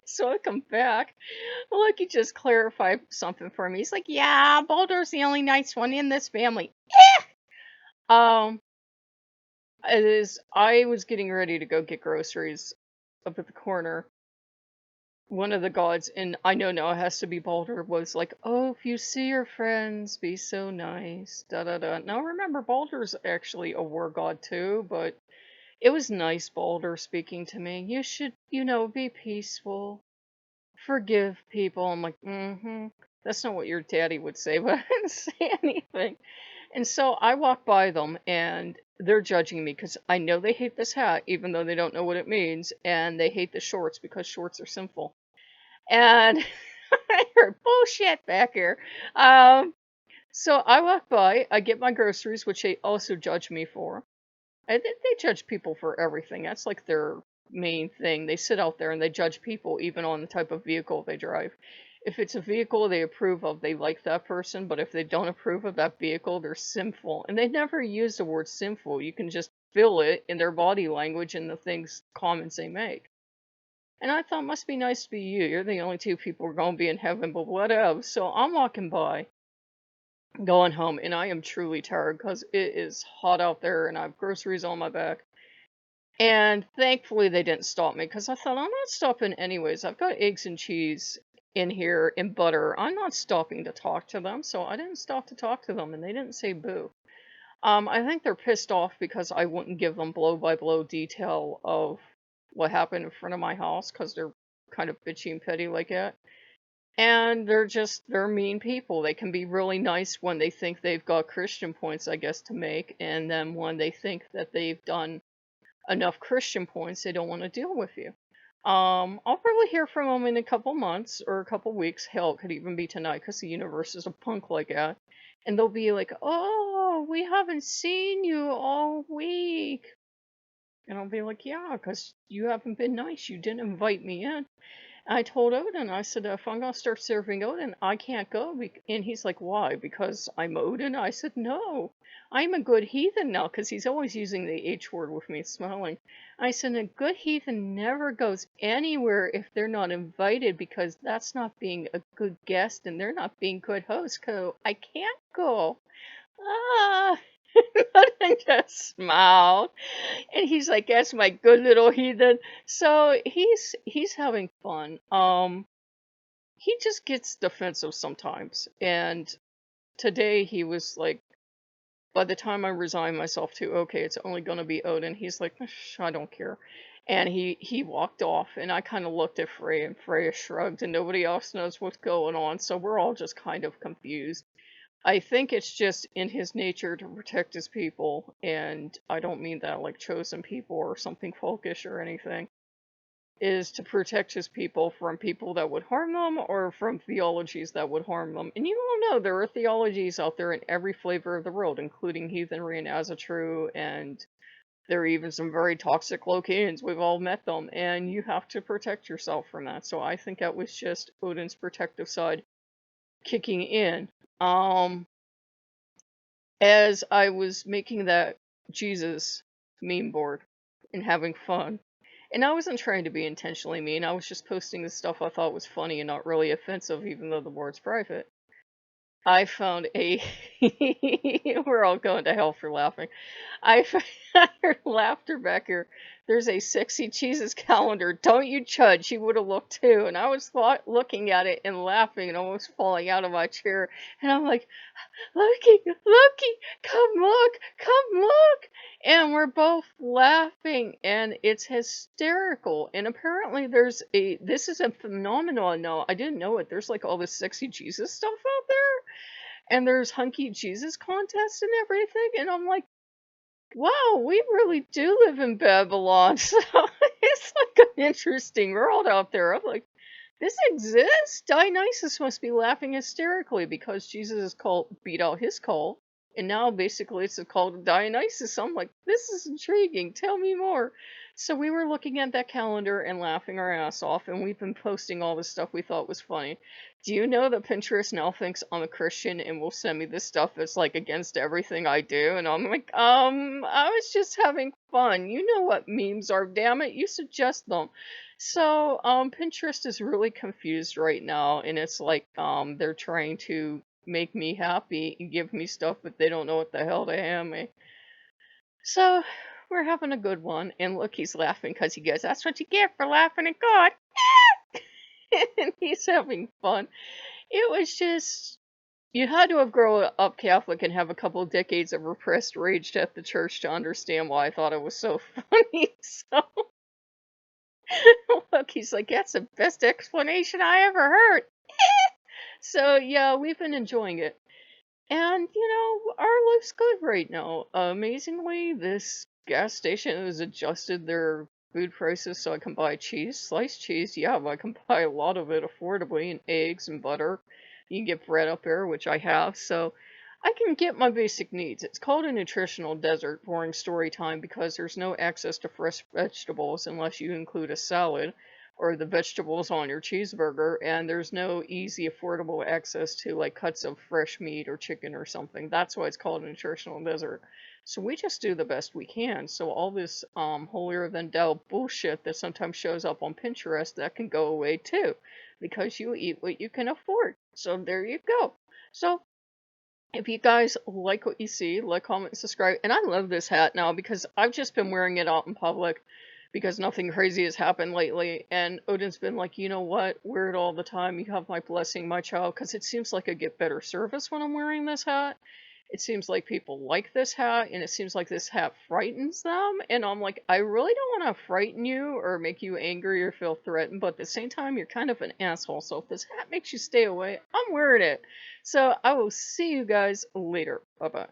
So I come back. Loki just clarified something for me. He's like, "Yeah, Baldur's the only nice one in this family." Um, as I was getting ready to go get groceries up at the corner, one of the gods, and I know now it has to be Baldur, was like, "Oh, if you see your friends, be so nice." Da da da. Now remember, Baldur's actually a war god too, but it was nice Baldur speaking to me. You should, be peaceful, forgive people. I'm like, mm-hmm. That's not what your daddy would say, but I didn't say anything. And so I walk by them and they're judging me because I know they hate this hat, even though they don't know what it means, and they hate the shorts because shorts are sinful. And I heard bullshit back here. Um, so I walk by, I get my groceries, which they also judge me for. They judge people for everything. That's like their main thing. They sit out there and they judge people even on the type of vehicle they drive. If it's a vehicle they approve of, they like that person, but if they don't approve of that vehicle, they're sinful. And they never use the word sinful. You can just feel it in their body language and the things, comments they make. And I thought, must be nice to be you. You're the only two people who are going to be in heaven, but whatever. So I'm walking by, going home, and I am truly tired because it is hot out there and I have groceries on my back. And thankfully they didn't stop me because I thought, I'm not stopping anyways. I've got eggs and cheese in here and butter. I'm not stopping to talk to them. So I didn't stop to talk to them and they didn't say boo. I think they're pissed off because I wouldn't give them blow by blow detail of what happened in front of my house because they're kind of bitchy and petty like that. And they're mean people. They can be really nice when they think they've got Christian points, I guess, to make. And then when they think that they've done enough Christian points, they don't want to deal with you. I'll probably hear from them in a couple months or a couple weeks. Hell, it could even be tonight because the universe is a punk like that. And they'll be like, "Oh, we haven't seen you all week." And I'll be like, "Yeah, because you haven't been nice. You didn't invite me in." I told Odin, I said, if I'm going to start serving Odin, I can't go. And he's like, why? Because I'm Odin? I said, no, I'm a good heathen now, because he's always using the H word with me, smiling. I said, a good heathen never goes anywhere if they're not invited, because that's not being a good guest, and they're not being good hosts, so I can't go. Ah, and just smiled. And he's like, "That's my good little heathen." So he's having fun. He just gets defensive sometimes. And today he was like, by the time I resign myself to, okay, it's only gonna be Odin, he's like, I don't care. And he walked off, and I kind of looked at Freya, and Freya shrugged, and nobody else knows what's going on, so we're all just kind of confused. I think it's just in his nature to protect his people, and I don't mean that like chosen people or something folkish or anything, is to protect his people from people that would harm them or from theologies that would harm them. And you all know there are theologies out there in every flavor of the world, including heathenry and Asatru, and there are even some very toxic Lokeans. We've all met them, and you have to protect yourself from that. So I think that was just Odin's protective side kicking in. Um, as I was making that Jesus meme board and having fun. And I wasn't trying to be intentionally mean. I was just posting the stuff I thought was funny and not really offensive, even though the board's private. I found a. We're all going to hell for laughing. I heard laughter back here. There's a sexy Jesus calendar. Don't you judge. He would have looked too. And I was looking at it and laughing and almost falling out of my chair. And I'm like, Loki, Loki, come look, come look. And we're both laughing and it's hysterical. And apparently this is a phenomenon now. I didn't know it. There's like all this sexy Jesus stuff out there. And there's hunky Jesus contests and everything. And I'm like, wow, we really do live in Babylon. So it's like an interesting world out there. I'm like, this exists? Dionysus must be laughing hysterically because Jesus' cult beat out his cult. And now basically it's a cult of Dionysus. I'm like, this is intriguing. Tell me more. So we were looking at that calendar and laughing our ass off, and we've been posting all the stuff we thought was funny. Do you know that Pinterest now thinks I'm a Christian and will send me this stuff that's like against everything I do? And I'm like, I was just having fun. You know what memes are, damn it. You suggest them. So, Pinterest is really confused right now, and it's like, they're trying to make me happy and give me stuff, but they don't know what the hell to hand me. So we're having a good one, and look, he's laughing because he goes, "That's what you get for laughing at God." And he's having fun. It was just, you had to have grown up Catholic and have a couple of decades of repressed rage at the church to understand why I thought it was so funny. So look, he's like, "That's the best explanation I ever heard." So yeah, we've been enjoying it. And, our life's good right now. Amazingly, this gas station has adjusted their food prices so I can buy cheese. Sliced cheese, yeah, but I can buy a lot of it affordably, and eggs and butter. You can get bread up there, which I have, so I can get my basic needs. It's called a nutritional desert, boring story time, because there's no access to fresh vegetables unless you include a salad or the vegetables on your cheeseburger, and there's no easy, affordable access to like cuts of fresh meat or chicken or something. That's why it's called a nutritional desert. So we just do the best we can. So all this holier than thou bullshit that sometimes shows up on Pinterest, that can go away too, because you eat what you can afford. So there you go. So if you guys like what you see, like, comment, and subscribe. And I love this hat now because I've just been wearing it out in public because nothing crazy has happened lately. And Odin's been like, "You know what? Wear it all the time. You have my blessing, my child." Because it seems like I get better service when I'm wearing this hat. It seems like people like this hat, and it seems like this hat frightens them. And I'm like, I really don't want to frighten you or make you angry or feel threatened, but at the same time, you're kind of an asshole. So if this hat makes you stay away, I'm wearing it. So I will see you guys later. Bye bye.